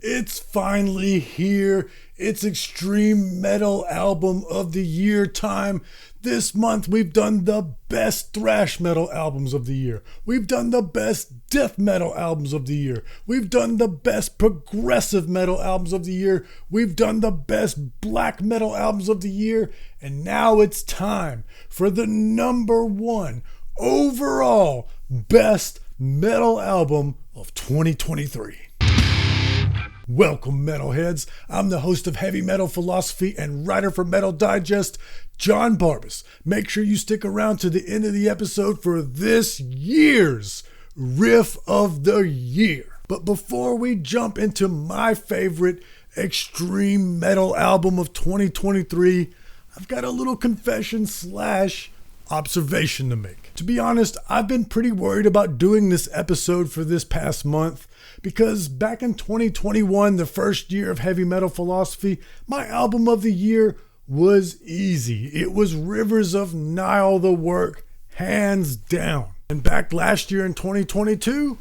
It's finally here. It's Extreme Metal Album of the Year time. This month we've done the best thrash metal albums of the year. We've done the best death metal albums of the year. We've done the best progressive metal albums of the year. We've done the best black metal albums of the year. And now it's time for the number one overall best metal album of 2023. Welcome, metalheads. I'm the host of Heavy Metal Philosophy and writer for Metal Digest, John Barbas. Make sure you stick around to the end of the episode for this year's Riff of the Year. But before we jump into my favorite extreme metal album of 2023, I've got a little confession / observation to make. To be honest, I've been pretty worried about doing this episode for this past month because back in 2021, the first year of Heavy Metal Philosophy, my album of the year was easy. It was Rivers of Nile, the work, hands down. And back last year in 2022,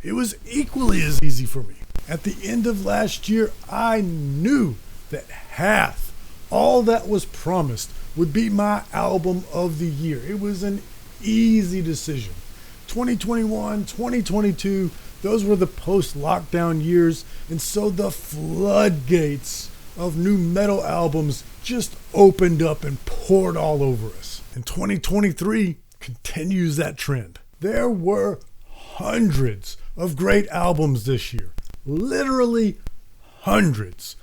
it was equally as easy for me. At the end of last year, I knew that half, all that was promised, would be my album of the year. It was an easy decision. 2021, 2022, those were the post-lockdown years, and so the floodgates of new metal albums just opened up and poured all over us. And 2023 continues that trend. There were hundreds of great albums this year, literally hundreds,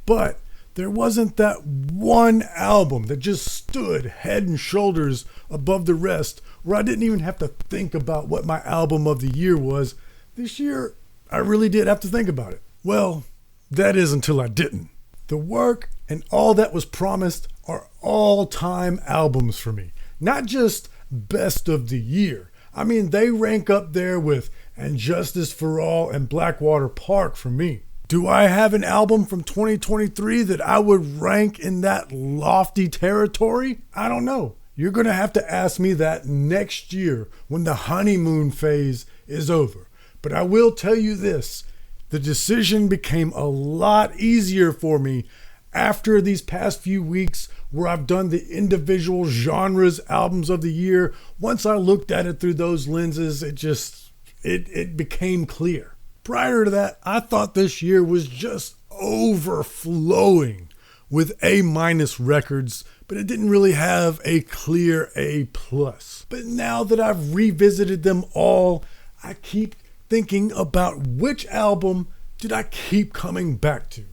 but there wasn't that one album that just stood head and shoulders above the rest where I didn't even have to think about what my album of the year was. This year, I really did have to think about it. Well, that is until I didn't. The work and all that was promised are all-time albums for me. Not just best of the year. I mean, they rank up there with And Justice for All and Blackwater Park for me. Do I have an album from 2023 that I would rank in that lofty territory? I don't know. You're going to have to ask me that next year when the honeymoon phase is over. But I will tell you this, the decision became a lot easier for me after these past few weeks where I've done the individual genres albums of the year. Once I looked at it through those lenses, it became clear. Prior to that, I thought this year was just overflowing with A- records, but it didn't really have a clear A+. But now that I've revisited them all, I keep thinking about which album did I keep coming back to?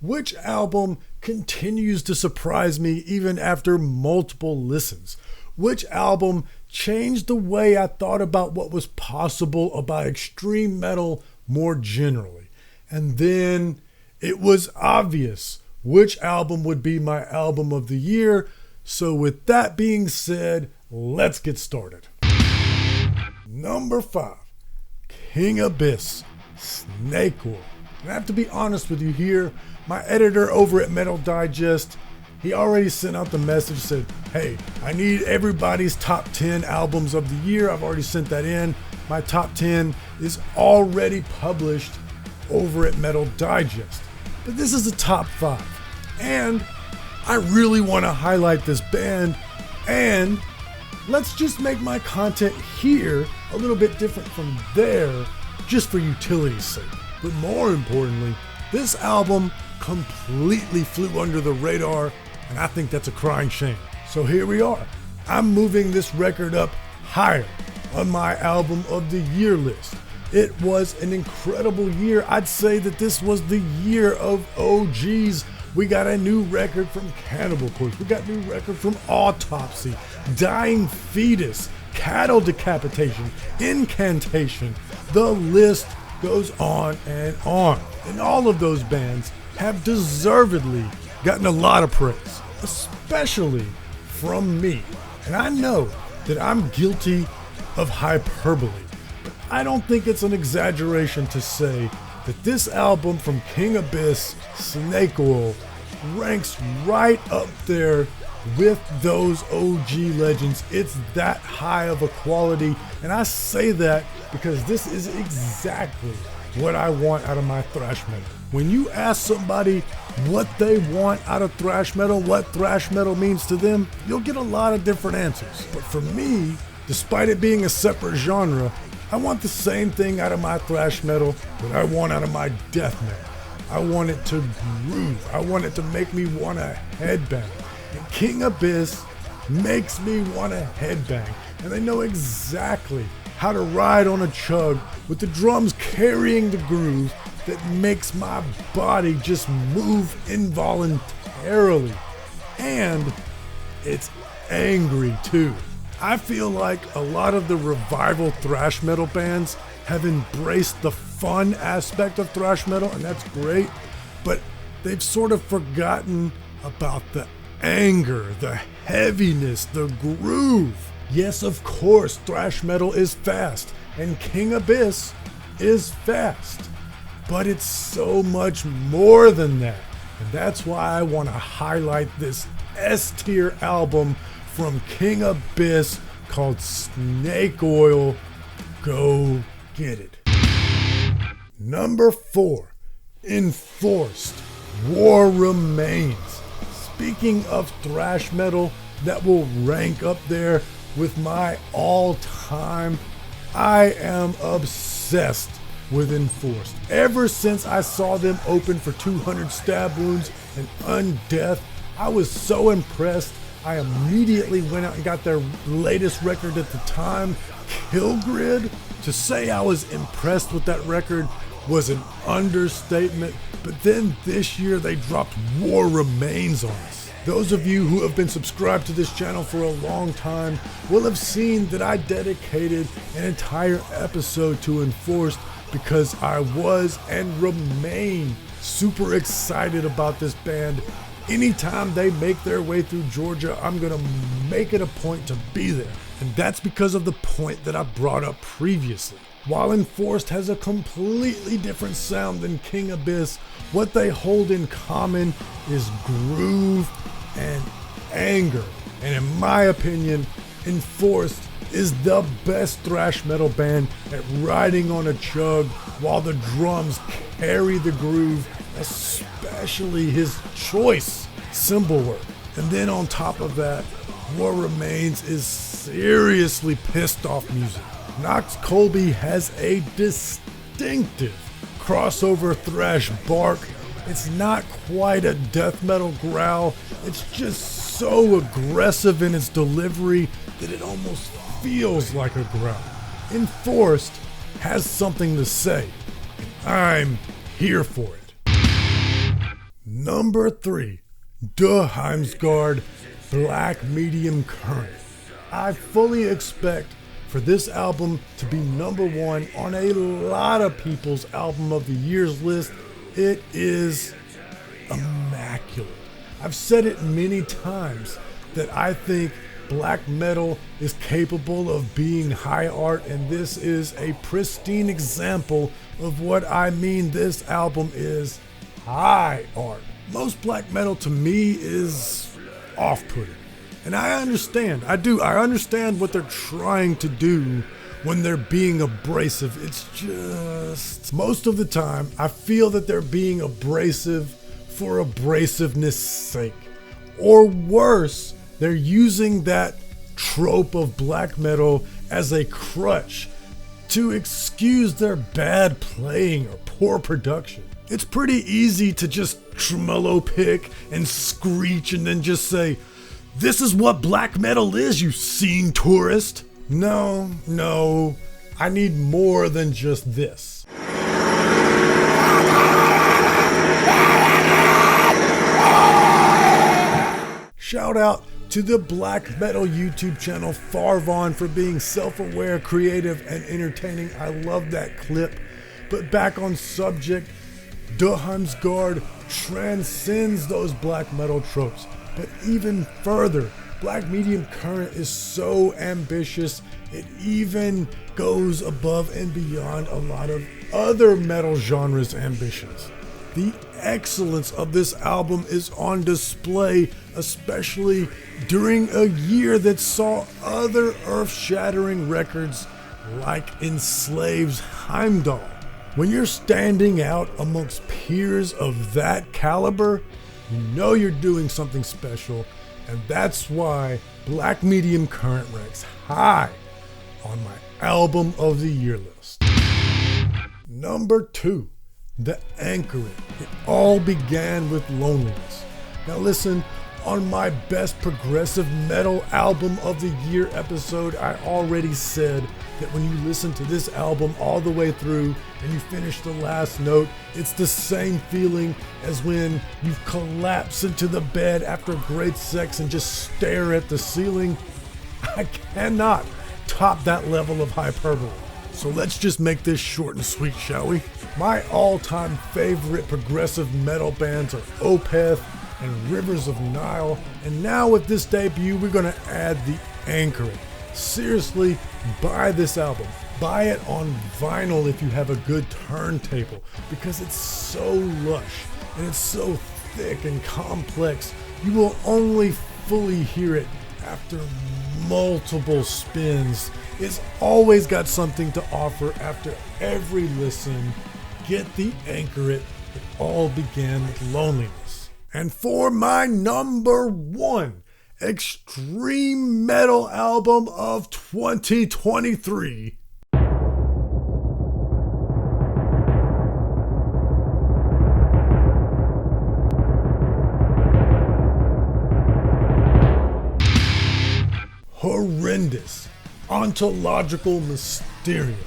Which album continues to surprise me even after multiple listens? Which album changed the way I thought about what was possible about extreme metal more generally? And then it was obvious which album would be my album of the year. So with that being said, let's get started. Number 5, King Abyss, Snake Oil. And I have to be honest with you here, my editor over at Metal Digest, he already sent out the message, said, hey, I need everybody's top 10 albums of the year. I've already sent that in. My top 10 is already published over at Metal Digest. But this is the top 5. And I really want to highlight this band. And let's just make my content here a little bit different from there, just for utility's sake. But more importantly, this album completely flew under the radar, and I think that's a crying shame. So here we are. I'm moving this record up higher on my album of the year list. It was an incredible year. I'd say that this was the year of OGs. We got a new record from Cannibal Corpse. We got a new record from Autopsy, Dying Fetus, Cattle Decapitation, Incantation. The list goes on and on. And all of those bands have deservedly gotten a lot of praise, especially from me. And I know that I'm guilty of hyperbole, but I don't think it's an exaggeration to say that this album from King Abyss, Snake Oil, ranks right up there with those OG legends. It's that high of a quality, and I say that because this is exactly what I want out of my thrash metal. When you ask somebody what they want out of thrash metal, what thrash metal means to them, you'll get a lot of different answers. But for me, despite it being a separate genre, I want the same thing out of my thrash metal that I want out of my death metal. I want it to groove. I want it to make me want to headbang. And King Abyss makes me want to headbang. And they know exactly how to ride on a chug with the drums carrying the groove that makes my body just move involuntarily. And it's angry too. I feel like a lot of the revival thrash metal bands have embraced the fun aspect of thrash metal, and that's great, but they've sort of forgotten about the anger, the heaviness, the groove. Yes, of course, thrash metal is fast, and King Abyss is fast. But it's so much more than that. And that's why I want to highlight this S-tier album from King Abyss called Snake Oil. Go get it. Number 4, Enforced, War Remains. Speaking of thrash metal that will rank up there with my all-time, I am obsessed with Enforced. Ever since I saw them open for 200 Stab Wounds and Undeath, I was so impressed. I immediately went out and got their latest record at the time, Kill Grid. To say I was impressed with that record was an understatement, but then this year they dropped War Remains on us. Those of you who have been subscribed to this channel for a long time will have seen that I dedicated an entire episode to Enforced because I was and remain super excited about this band. Anytime they make their way through Georgia, I'm gonna make it a point to be there. And that's because of the point that I brought up previously. While Enforced has a completely different sound than King Abyss, what they hold in common is groove and anger. And in my opinion, Enforced is the best thrash metal band at riding on a chug while the drums carry the groove, especially his choice cymbal work. And then on top of that, War Remains is seriously pissed off music. Knox Colby has a distinctive crossover thrash bark. It's not quite a death metal growl, it's just so aggressive in its delivery that it almost feels like a growl. Enforced has something to say, and I'm here for it. Number 3, Heims Guard, Black Medium Current. I fully expect for this album to be number 1 on a lot of people's album of the year's list. It is immaculate. I've said it many times that I think black metal is capable of being high art, and this is a pristine example of what I mean. This album is high art. Most black metal to me is off-putting. And I understand, I understand what they're trying to do when they're being abrasive. It's just, most of the time, I feel that they're being abrasive for abrasiveness' sake. Or worse, they're using that trope of black metal as a crutch to excuse their bad playing or poor production. It's pretty easy to just tremolo pick and screech and then just say, "This is what black metal is, you scene tourist." No, I need more than just this. Shout out to the black metal YouTube channel Farvon for being self-aware, creative, and entertaining. I love that clip. But back on subject, Heims Guard transcends those black metal tropes. But even further, Black Medium Current is so ambitious, it even goes above and beyond a lot of other metal genres' ambitions. The excellence of this album is on display, especially during a year that saw other earth-shattering records like Enslaved's Heimdall. When you're standing out amongst peers of that caliber, you know you're doing something special, and that's why Black Medium Current ranks high on my Album of the Year list. Number 2, The Anchoring. It all began with loneliness. Now listen, on my best progressive metal album of the year episode, I already said that when you listen to this album all the way through and you finish the last note, it's the same feeling as when you collapse into the bed after great sex and just stare at the ceiling. I cannot top that level of hyperbole. So let's just make this short and sweet, shall we? My all-time favorite progressive metal bands are Opeth and Rivers of Nile, and now with this debut, we're gonna add The Anchoring. Seriously, buy this album. Buy it on vinyl if you have a good turntable, because it's so lush and it's so thick and complex. You will only fully hear it after multiple spins. It's always got something to offer after every listen. Get The Anchor It. It all began with loneliness. And for my number 1 extreme metal album of 2023, horrendous, ontological Mysteria.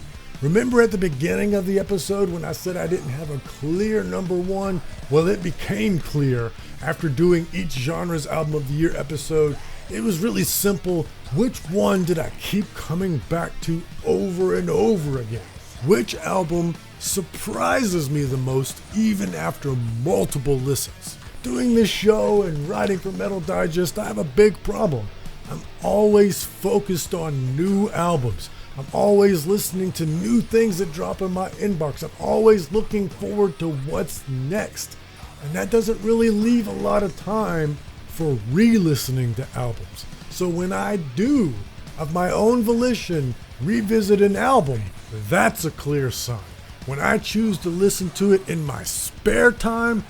Remember at the beginning of the episode when I said I didn't have a clear number 1? Well, it became clear after doing each genre's album of the year episode. It was really simple. Which one did I keep coming back to over and over again? Which album surprises me the most even after multiple listens? Doing this show and writing for Metal Digest, I have a big problem. I'm always focused on new albums. I'm always listening to new things that drop in my inbox. I'm always looking forward to what's next. And that doesn't really leave a lot of time for re-listening to albums. So when I do, of my own volition, revisit an album, that's a clear sign. When I choose to listen to it in my spare time,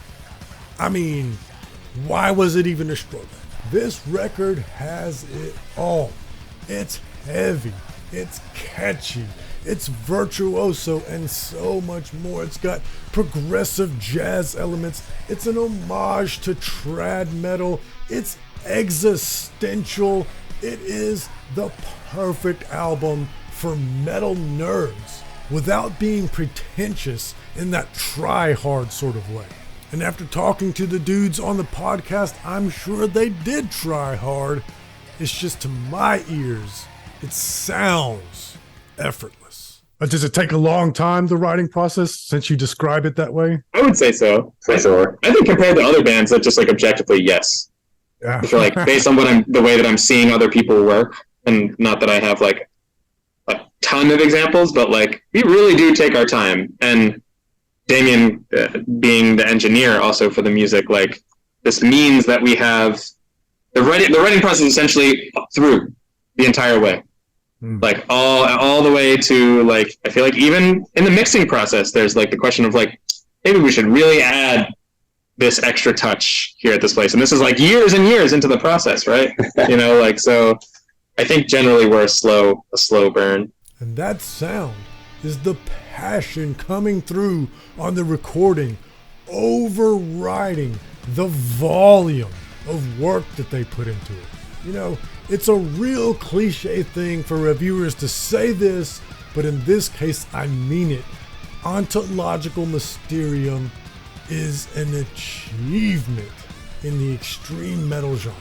I mean, why was it even a struggle? This record has it all. It's heavy, it's catchy, it's virtuoso, and so much more. It's got progressive jazz elements. It's an homage to trad metal. It's existential. It is the perfect album for metal nerds without being pretentious in that try-hard sort of way. And after talking to the dudes on the podcast, I'm sure they did try hard. It's just to my ears, it sounds effortless. Does it take a long time, the writing process, since you describe it that way? I would say so, for sure. I think compared to other bands, that just like objectively, yes. Yeah. I feel like based on the way that I'm seeing other people work, and not that I have like a ton of examples, but like we really do take our time. And Damien, being the engineer also for the music, like this means that we have the writing process essentially through the entire way. Like all the way to like, I feel like even in the mixing process, there's like the question of like, maybe we should really add this extra touch here at this place. And this is like years and years into the process, right? You know, like, so I think generally we're a slow burn. And that sound is the passion coming through on the recording, overriding the volume of work that they put into it. You know, it's a real cliche thing for reviewers to say this, but in this case, I mean it. Ontological Mysterium is an achievement in the extreme metal genre.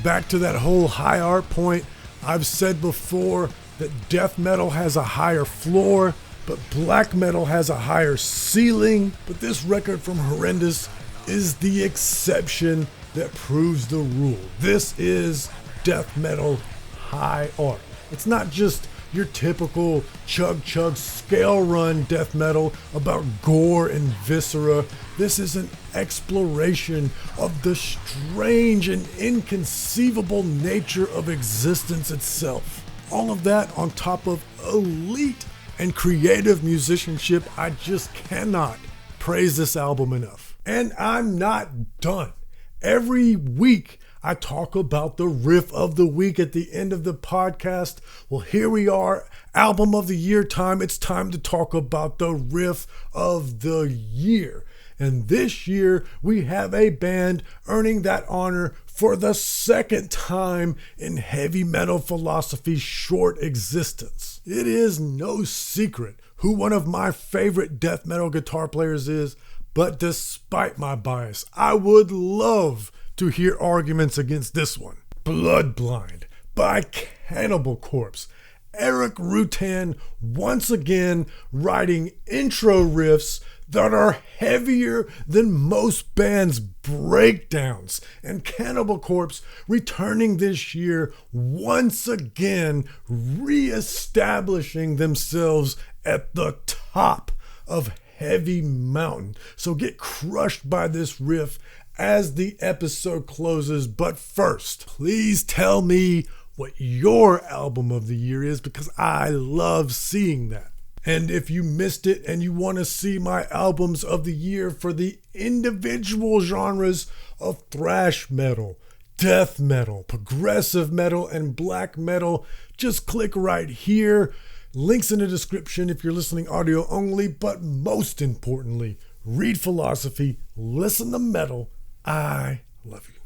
Back to that whole high art point, I've said before that death metal has a higher floor, but black metal has a higher ceiling. But this record from Horrendous is the exception that proves the rule. This is death metal high art. It's not just your typical chug scale run death metal about gore and viscera. This is an exploration of the strange and inconceivable nature of existence itself. All of that on top of elite and creative musicianship. I just cannot praise this album enough. And I'm not done. Every week, I talk about the riff of the week at the end of the podcast. Well, here we are, album of the year time. It's time to talk about the riff of the year. And this year, we have a band earning that honor for the second time in Heavy Metal Philosophy's short existence. It is no secret who one of my favorite death metal guitar players is, but despite my bias, I would love to hear arguments against this one. Bloodblind by Cannibal Corpse. Eric Rutan once again writing intro riffs that are heavier than most bands' breakdowns, and Cannibal Corpse returning this year once again, re-establishing themselves at the top of Heavy Mountain. So get crushed by this riff as the episode closes. But first, please tell me what your album of the year is, because I love seeing that. And if you missed it and you want to see my albums of the year for the individual genres of thrash metal, death metal, progressive metal, and black metal, just click right here. Links in the description if you're listening audio only, but most importantly, read philosophy, listen to metal. I love you.